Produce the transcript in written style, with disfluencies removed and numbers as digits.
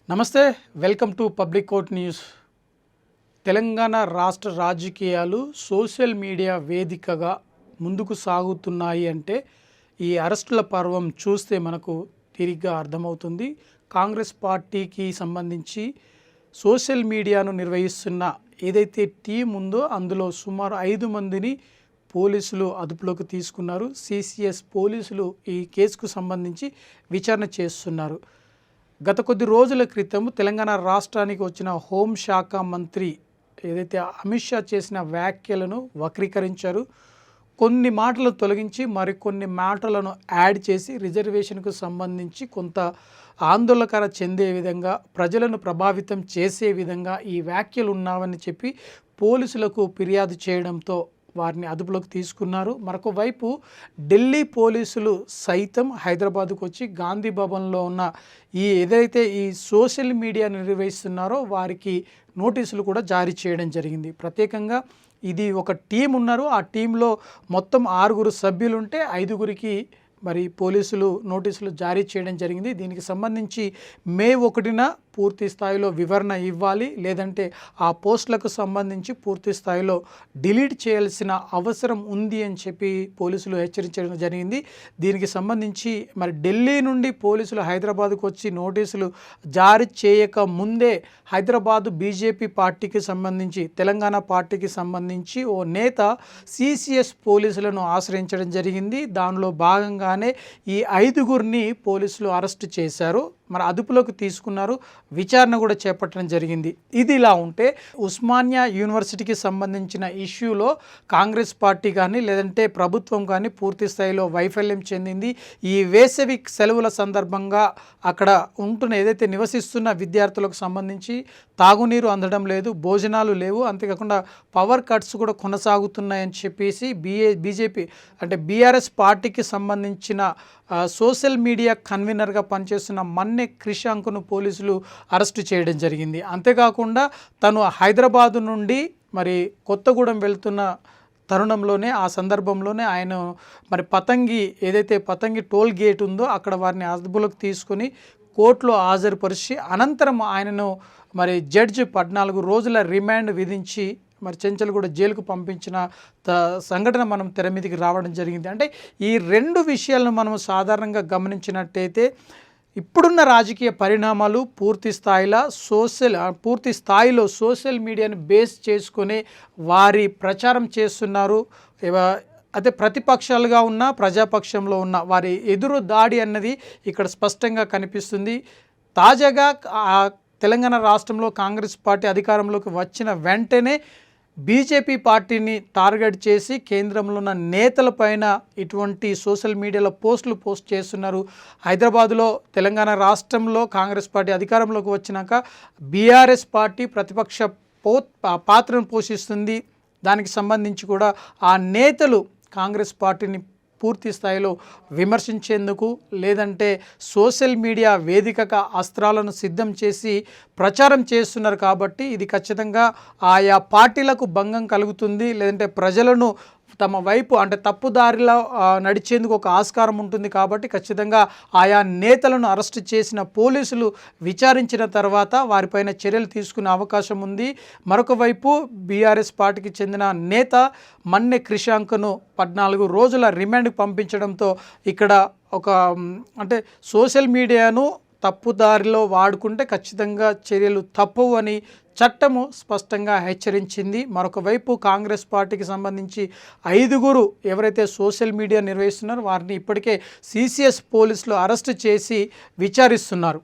నమస్తే, welcome to public court news. Telangana రాష్ట్ర రాజకీయాలు సోషల్ మీడియా వేదికగా ముందుకు సాగుతున్నాయి అంటే ఈ అరెస్టుల పర్వం చూస్తే మనకు తిరిగ్గా అర్థమవుతుంది. కాంగ్రెస్ పార్టీకి సంబంధించి సోషల్ మీడియాను నిర్వహిస్తున్న ఏదైతే టీం ఉందో అందులో సుమారు 5 మందిని పోలీసులు అదుపులోకి తీసుకున్నారు. సిసిఎస్ పోలీసులు ఈ కేసుకు సంబంధించి విచారణ చేస్తున్నారు. గత కొద్ది రోజుల క్రితం తెలంగాణ రాష్ట్రానికి వచ్చిన హోంశాఖ మంత్రి ఏదైతే అమిత్ షా చేసిన వ్యాఖ్యలను వక్రీకరించారు. కొన్ని మాటలు తొలగించి మరికొన్ని మాటలను యాడ్ చేసి రిజర్వేషన్కు సంబంధించి కొంత ఆందోళనకర చెందే విధంగా, ప్రజలను ప్రభావితం చేసే విధంగా ఈ వ్యాఖ్యలు ఉన్నావని చెప్పి పోలీసులకు ఫిర్యాదు చేయడంతో వారిని అదుపులోకి తీసుకున్నారు. మరొక వైపు ఢిల్లీ పోలీసులు సైతం హైదరాబాద్కు వచ్చి గాంధీ భవన్లో ఉన్న ఏదైతే ఈ సోషల్ మీడియా నిర్వహిస్తున్నారో వారికి నోటీసులు కూడా జారీ చేయడం జరిగింది. ప్రత్యేకంగా ఇది ఒక టీం ఉన్నారు. ఆ టీంలో మొత్తం 6 సభ్యులు ఉంటే 5గురికి మరి పోలీసులు నోటీసులు జారీ చేయడం జరిగింది. దీనికి సంబంధించి మే 1న పూర్తి స్థాయిలో వివరణ ఇవ్వాలి, లేదంటే ఆ పోస్టులకు సంబంధించి పూర్తి స్థాయిలో డిలీట్ చేయాల్సిన అవసరం ఉంది అని చెప్పి పోలీసులు హెచ్చరించడం జరిగింది. దీనికి సంబంధించి మరి ఢిల్లీ నుండి పోలీసులు హైదరాబాద్కు వచ్చి నోటీసులు జారీ చేయక ముందే హైదరాబాదు బీజేపీ పార్టీకి సంబంధించి, తెలంగాణ పార్టీకి సంబంధించి ఓ నేత సిసిఎస్ పోలీసులను ఆశ్రయించడం జరిగింది. దానిలో భాగంగానే ఈ 5గురిని పోలీసులు అరెస్టు చేశారు, మరి అదుపులోకి తీసుకున్నారు, విచారణ కూడా చేపట్టడం జరిగింది. ఇది ఇలా ఉంటే ఉస్మానియా యూనివర్సిటీకి సంబంధించిన ఇష్యూలో కాంగ్రెస్ పార్టీ కానీ లేదంటే ప్రభుత్వం కానీ పూర్తి స్థాయిలో వైఫల్యం చెందింది. ఈ వేసవి సెలవుల సందర్భంగా అక్కడ ఉంటున్న ఏదైతే నివసిస్తున్న విద్యార్థులకు సంబంధించి తాగునీరు అందడం లేదు, భోజనాలు లేవు, అంతేకాకుండా పవర్ కట్స్ కూడా కొనసాగుతున్నాయని చెప్పేసి బీజేపీ అంటే బీఆర్ఎస్ పార్టీకి సంబంధించిన సోషల్ మీడియా కన్వీనర్గా పనిచేస్తున్న మన్నె క్రిషాంక్ను పోలీసులు అరెస్టు చేయడం జరిగింది. అంతేకాకుండా తను హైదరాబాదు నుండి మరి కొత్తగూడెం వెళ్తున్న తరుణంలోనే, ఆ సందర్భంలోనే ఆయన మరి పతంగి టోల్ గేట్ ఉందో అక్కడ వారిని అదుపులోకి తీసుకొని కోర్టులో హాజరుపరిచి అనంతరం ఆయనను మరి జడ్జి 14 రోజుల రిమాండ్ విధించి మరి చెంచల్గూడ జైలుకు పంపించిన సంఘటన మనం తెర మీదకి రావడం జరిగింది. అంటే ఈ 2 విషయాలను మనం సాధారణంగా గమనించినట్టయితే ఇప్పుడున్న రాజకీయ పరిణామాలు పూర్తి స్థాయిలో సోషల్ మీడియాను బేస్ చేసుకొని వారి ప్రచారం చేస్తున్నారు. అదే ప్రతిపక్షాలుగా ఉన్న, ప్రజాపక్షంలో ఉన్న వారి ఎదురు దాడి అన్నది ఇక్కడ స్పష్టంగా కనిపిస్తుంది. తాజాగా తెలంగాణ రాష్ట్రంలో కాంగ్రెస్ పార్టీ అధికారంలోకి వచ్చిన వెంటనే బీజేపీ పార్టీని టార్గెట్ చేసి కేంద్రంలో ఉన్న నేతలపైన ఇటువంటి సోషల్ మీడియాలో పోస్ట్ చేస్తున్నారు. హైదరాబాదులో తెలంగాణ రాష్ట్రంలో కాంగ్రెస్ పార్టీ అధికారంలోకి వచ్చినాక బీఆర్ఎస్ పార్టీ ప్రతిపక్ష పాత్రను పోషిస్తుంది. దానికి సంబంధించి కూడా ఆ నేతలు కాంగ్రెస్ పార్టీని పూర్తి స్థాయిలో విమర్శించేందుకు, లేదంటే సోషల్ మీడియా వేదికగా అస్త్రాలను సిద్ధం చేసి ప్రచారం చేస్తున్నారు. కాబట్టి ఇది ఖచ్చితంగా ఆయా పార్టీలకు భంగం కలుగుతుంది, లేదంటే ప్రజలను తమ వైపు అంటే తప్పుదారిలో నడిచేందుకు ఒక ఆస్కారం ఉంటుంది. కాబట్టి ఖచ్చితంగా ఆయా నేతలను అరెస్ట్ చేసిన పోలీసులు విచారించిన తర్వాత వారిపైన చర్యలు తీసుకునే అవకాశం ఉంది. మరొక వైపు బీఆర్ఎస్ పార్టీకి చెందిన నేత మన్నె క్రిషాంక్ను 14 రోజుల రిమాండ్కి పంపించడంతో ఇక్కడ అంటే సోషల్ మీడియాను తప్పుదారిలో వాడుకుంటే ఖచ్చితంగా చర్యలు తప్పవు అని చట్టము స్పష్టంగా హెచ్చరించింది. మరొక వైపు కాంగ్రెస్ పార్టీకి సంబంధించి 5గురు ఎవరైతే సోషల్ మీడియా నిర్వహిస్తున్నారో వారిని ఇప్పటికే సిసిఎస్ పోలీసులు అరెస్టు చేసి విచారిస్తున్నారు.